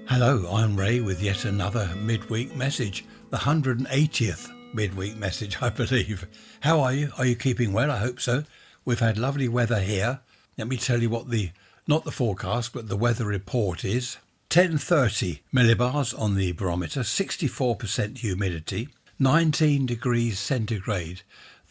Hello, I'm Ray with yet another midweek message, the 180th midweek message, I believe. How are you? Are you keeping well? I hope so. We've had lovely weather here. Let me tell you what not the forecast, but the weather report is. 1030 millibars on the barometer, 64% humidity, 19 degrees centigrade.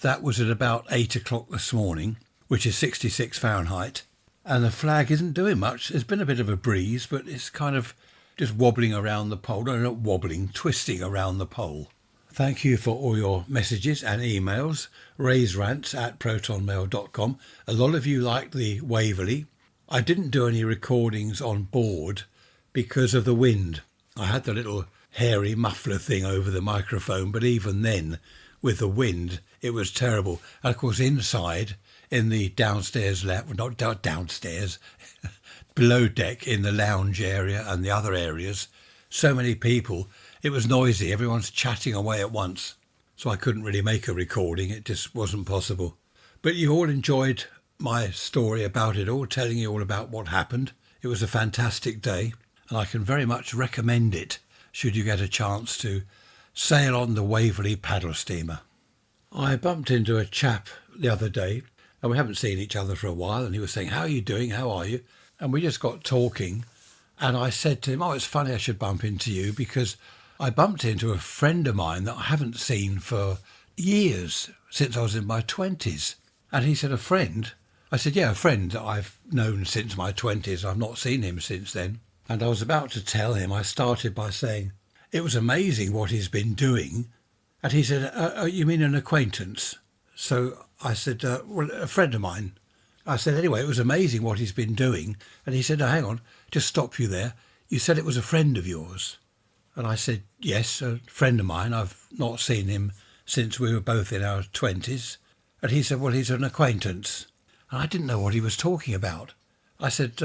That was at about 8 o'clock this morning, which is 66 Fahrenheit. And the flag isn't doing much. There's been a bit of a breeze, but it's kind of just wobbling around the pole. No, not wobbling, twisting around the pole. Thank you for all your messages and emails. Rants@protonmail.com. A lot of you like the Waverley. I didn't do any recordings on board because of the wind. I had the little hairy muffler thing over the microphone, but even then, with the wind, it was terrible. And of course, inside, in the downstairs, not downstairs, below deck in the lounge area and the other areas, so many people, it was noisy. Everyone's chatting away at once. So I couldn't really make a recording. It just wasn't possible. But you all enjoyed my story about it all, telling you all about what happened. It was a fantastic day, and I can very much recommend it should you get a chance to sail on the Waverley paddle steamer. I bumped into a chap the other day, and we haven't seen each other for a while, and he was saying, "How are you doing? How are you?" And we just got talking, and I said to him, "Oh, it's funny I should bump into you because I bumped into a friend of mine that I haven't seen for years, since I was in my 20s. And he said, "A friend?" I said, "Yeah, a friend that I've known since my 20s. I've not seen him since then." And I was about to tell him, I started by saying, it was amazing what he's been doing. And he said, "You mean an acquaintance?" So I said, "Well, a friend of mine." I said, "Anyway, it was amazing what he's been doing." And he said, "Oh, hang on, just stop you there. You said it was a friend of yours." And I said, "Yes, a friend of mine. I've not seen him since we were both in our 20s. And he said, "Well, he's an acquaintance." And I didn't know what he was talking about. I said,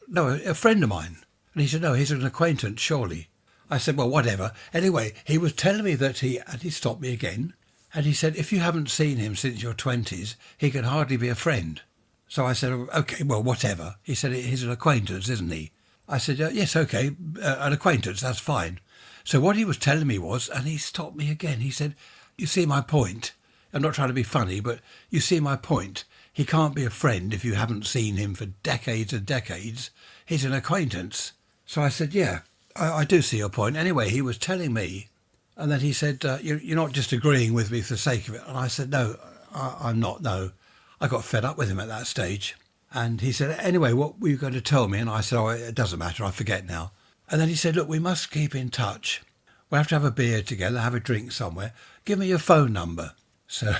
"No, a friend of mine." And he said, "No, he's an acquaintance, surely." I said, "Well, whatever." Anyway, he was telling me that and he stopped me again. And he said, "If you haven't seen him since your 20s, he can hardly be a friend." So I said, "Okay, well, whatever." He said, "He's an acquaintance, isn't he?" I said, "Yes, okay, an acquaintance, that's fine." So what he was telling me was, and he stopped me again, he said, "You see my point? I'm not trying to be funny, but you see my point. He can't be a friend if you haven't seen him for decades and decades. He's an acquaintance." So I said, "Yeah, I do see your point." Anyway, he was telling me, and then he said, "You're not just agreeing with me for the sake of it." And I said, "No, I'm not, no." I got fed up with him at that stage. And he said, "Anyway, what were you going to tell me?" And I said, "Oh, it doesn't matter, I forget now." And then he said, "Look, we must keep in touch. We'll have to have a beer together, have a drink somewhere. Give me your phone number." So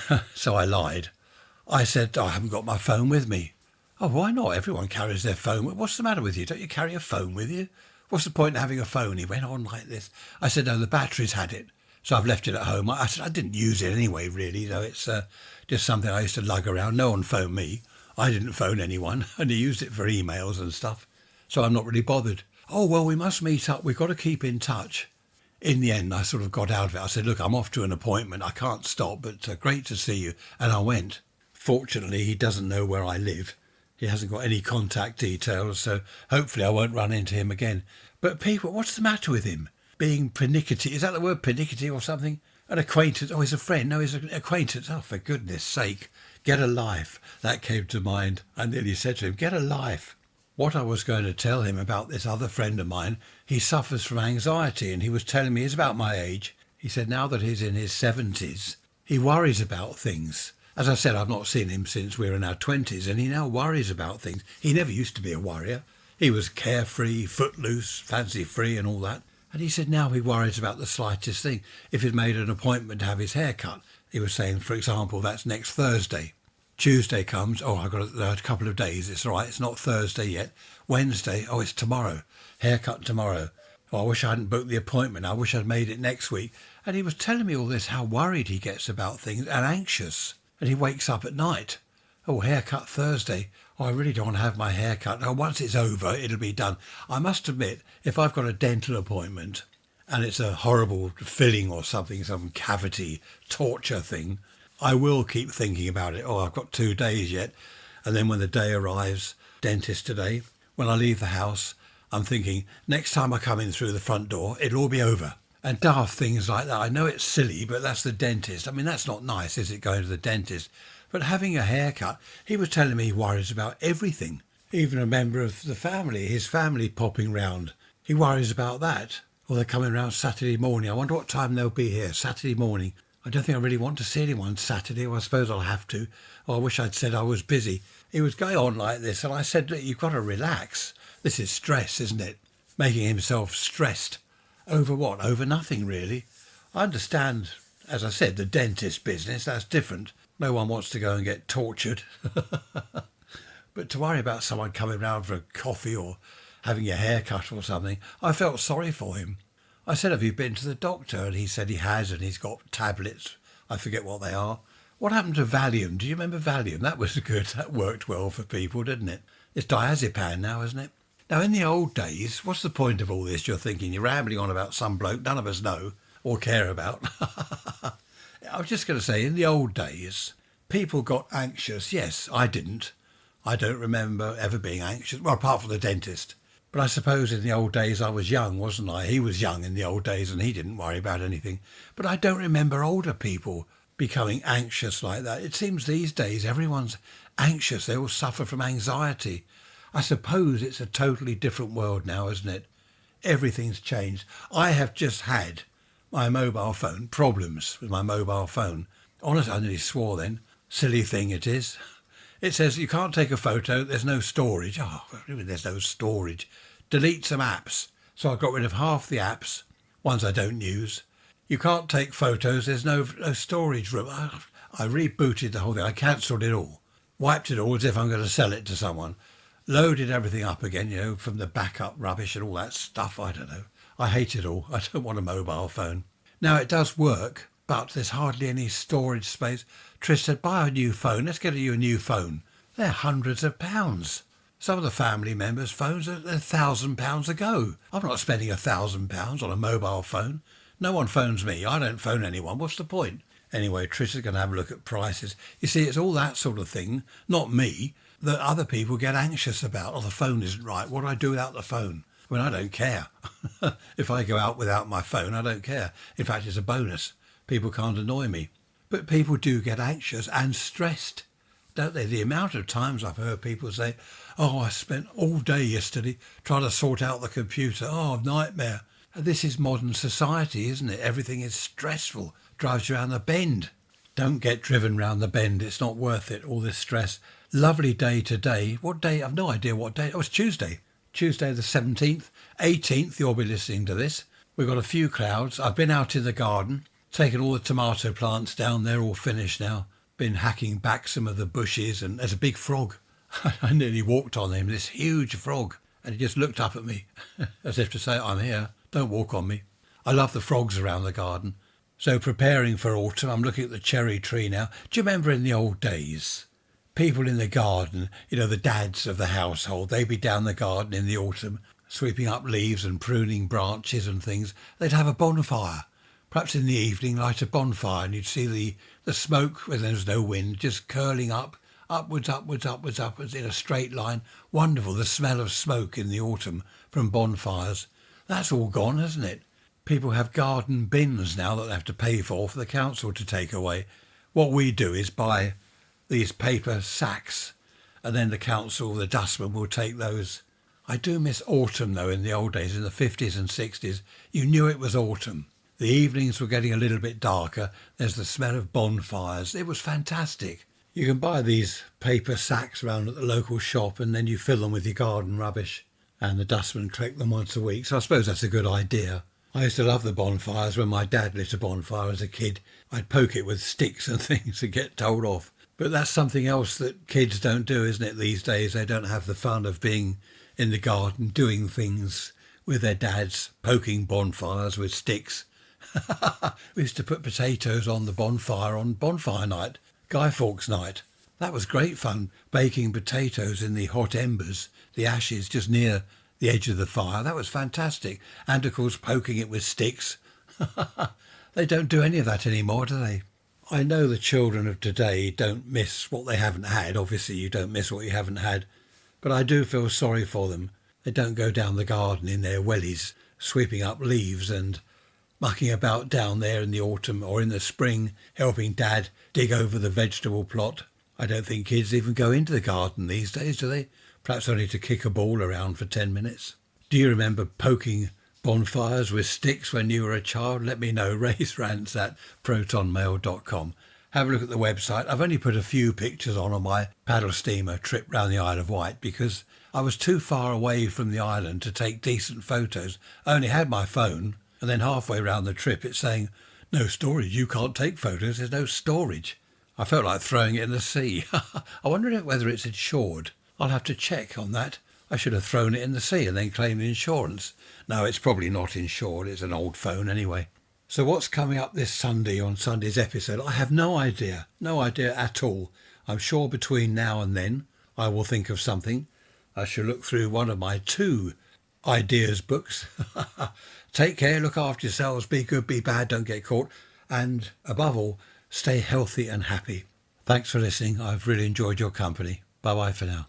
I lied. I said, "I haven't got my phone with me." "Oh, why not? Everyone carries their phone. What's the matter with you? Don't you carry a phone with you? What's the point in having a phone?" He went on like this. I said, "No, the battery's had it. So I've left it at home." I said, "I didn't use it anyway, really, though. It's just something I used to lug around. No one phoned me. I didn't phone anyone, and he used it for emails and stuff. So I'm not really bothered." "Oh, well, we must meet up. We've got to keep in touch." In the end, I sort of got out of it. I said, "Look, I'm off to an appointment. I can't stop, but great to see you." And I went. Fortunately, he doesn't know where I live. He hasn't got any contact details, so hopefully I won't run into him again. But people, what's the matter with him? Being pernickety, is that the word, pernickety or something? An acquaintance, oh, he's a friend, no, he's an acquaintance. Oh, for goodness sake, get a life. That came to mind. I nearly said to him, "Get a life." What I was going to tell him about this other friend of mine, he suffers from anxiety, and he was telling me he's about my age. He said now that he's in his 70s, he worries about things. As I said, I've not seen him since we were in our 20s, and he now worries about things. He never used to be a worrier. He was carefree, footloose, fancy-free and all that. And he said now he worries about the slightest thing. If he'd made an appointment to have his hair cut, he was saying, for example, that's next Thursday. Tuesday comes, "Oh, I've got a couple of days. It's all right, it's not Thursday yet." Wednesday, "Oh, it's tomorrow. Haircut tomorrow. Oh, I wish I hadn't booked the appointment. I wish I'd made it next week." And he was telling me all this, how worried he gets about things and anxious. And he wakes up at night. "Oh, haircut Thursday. Oh, I really don't want to have my hair cut. Oh, once it's over, it'll be done." I must admit, if I've got a dental appointment and it's a horrible filling or something, some cavity torture thing, I will keep thinking about it. "Oh, I've got 2 days yet." And then when the day arrives, dentist today, when I leave the house, I'm thinking, next time I come in through the front door, it'll all be over. And daft things like that. I know it's silly, but that's the dentist. I mean, that's not nice, is it, going to the dentist? But having a haircut, he was telling me he worries about everything. Even a member of the family, his family popping round. He worries about that. Or they're coming round Saturday morning. I wonder what time they'll be here, Saturday morning. I don't think I really want to see anyone Saturday. Well, I suppose I'll have to. Or I wish I'd said I was busy. He was going on like this, and I said, look, you've got to relax. This is stress, isn't it? Making himself stressed. Over what? Over nothing, really. I understand, as I said, the dentist business, that's different. No one wants to go and get tortured. But to worry about someone coming round for a coffee or having your hair cut or something, I felt sorry for him. I said, have you been to the doctor? And he said he has, and he's got tablets. I forget what they are. What happened to Valium? Do you remember Valium? That was good. That worked well for people, didn't it? It's diazepam now, isn't it? Now, in the old days, what's the point of all this? You're thinking, you're rambling on about some bloke none of us know or care about. I was just going to say, in the old days, people got anxious. Yes, I didn't. I don't remember ever being anxious. Well, apart from the dentist. But I suppose in the old days I was young, wasn't I? He was young in the old days and he didn't worry about anything. But I don't remember older people becoming anxious like that. It seems these days everyone's anxious. They all suffer from anxiety. I suppose it's a totally different world now, isn't it? Everything's changed. I have just had my mobile phone, problems with my mobile phone. Honestly, I nearly swore then. Silly thing it is. It says you can't take a photo, there's no storage. Oh, there's no storage. Delete some apps. So I got rid of half the apps, ones I don't use. You can't take photos, there's no storage room. I rebooted the whole thing. I cancelled it all. Wiped it all as if I'm going to sell it to someone. Loaded everything up again, from the backup rubbish and all that stuff. I don't know. I hate it all. I don't want a mobile phone. Now, it does work, but there's hardly any storage space. Trish said, buy a new phone. Let's get you a new phone. They're hundreds of pounds. Some of the family members' phones are £1,000 a go. I'm not spending £1,000 on a mobile phone. No one phones me. I don't phone anyone. What's the point? Anyway, Trish is going to have a look at prices. You see, it's all that sort of thing, not me, that other people get anxious about. Oh, the phone isn't right. What do I do without the phone? I mean, I don't care. If I go out without my phone, I don't care. In fact, it's a bonus. People can't annoy me. But people do get anxious and stressed, don't they? The amount of times I've heard people say, oh, I spent all day yesterday trying to sort out the computer. Oh, nightmare. This is modern society, isn't it? Everything is stressful. Drives you around the bend. Don't get driven round the bend. It's not worth it, all this stress. Lovely day today. What day? I've no idea what day. Oh, it's Tuesday. Tuesday the 17th. 18th, you'll be listening to this. We've got a few clouds. I've been out in the garden, taken all the tomato plants down. They're all finished now. Been hacking back some of the bushes, and there's a big frog. I nearly walked on him, this huge frog. And he just looked up at me as if to say, I'm here. Don't walk on me. I love the frogs around the garden. So preparing for autumn, I'm looking at the cherry tree now. Do you remember in the old days? People in the garden, the dads of the household, they'd be down the garden in the autumn, sweeping up leaves and pruning branches and things. They'd have a bonfire. Perhaps in the evening light a bonfire, and you'd see the smoke when there was no wind just curling upwards in a straight line. Wonderful, the smell of smoke in the autumn from bonfires. That's all gone, hasn't it? People have garden bins now that they have to pay for the council to take away. What we do is buy these paper sacks, and then the council, the dustman, will take those. I do miss autumn, though, in the old days, in the 50s and 60s. You knew it was autumn. The evenings were getting a little bit darker. There's the smell of bonfires. It was fantastic. You can buy these paper sacks around at the local shop, and then you fill them with your garden rubbish, and the dustman collect them once a week. So I suppose that's a good idea. I used to love the bonfires. When my dad lit a bonfire as a kid, I'd poke it with sticks and things to get told off. But that's something else that kids don't do, isn't it, these days? They don't have the fun of being in the garden, doing things with their dads, poking bonfires with sticks. We used to put potatoes on the bonfire on bonfire night, Guy Fawkes night. That was great fun, baking potatoes in the hot embers, the ashes just near the edge of the fire. That was fantastic. And, of course, poking it with sticks. They don't do any of that anymore, do they? I know the children of today don't miss what they haven't had. Obviously, you don't miss what you haven't had. But I do feel sorry for them. They don't go down the garden in their wellies, sweeping up leaves and mucking about down there in the autumn or in the spring, helping Dad dig over the vegetable plot. I don't think kids even go into the garden these days, do they? Perhaps only to kick a ball around for 10 minutes. Do you remember poking bonfires with sticks when you were a child? Let me know. Raise rants at protonmail.com. Have a look at the website. I've only put a few pictures on my paddle steamer trip round the Isle of Wight because I was too far away from the island to take decent photos. I only had my phone, and then halfway round the trip it's saying, no storage, you can't take photos, there's no storage. I felt like throwing it in the sea. I wonder whether it's insured. I'll have to check on that. I should have thrown it in the sea and then claimed insurance. No, it's probably not insured. It's an old phone anyway. So what's coming up this Sunday on Sunday's episode? I have no idea. No idea at all. I'm sure between now and then I will think of something. I shall look through one of my 2 ideas books. Take care, look after yourselves, be good, be bad, don't get caught. And above all, stay healthy and happy. Thanks for listening. I've really enjoyed your company. Bye-bye for now.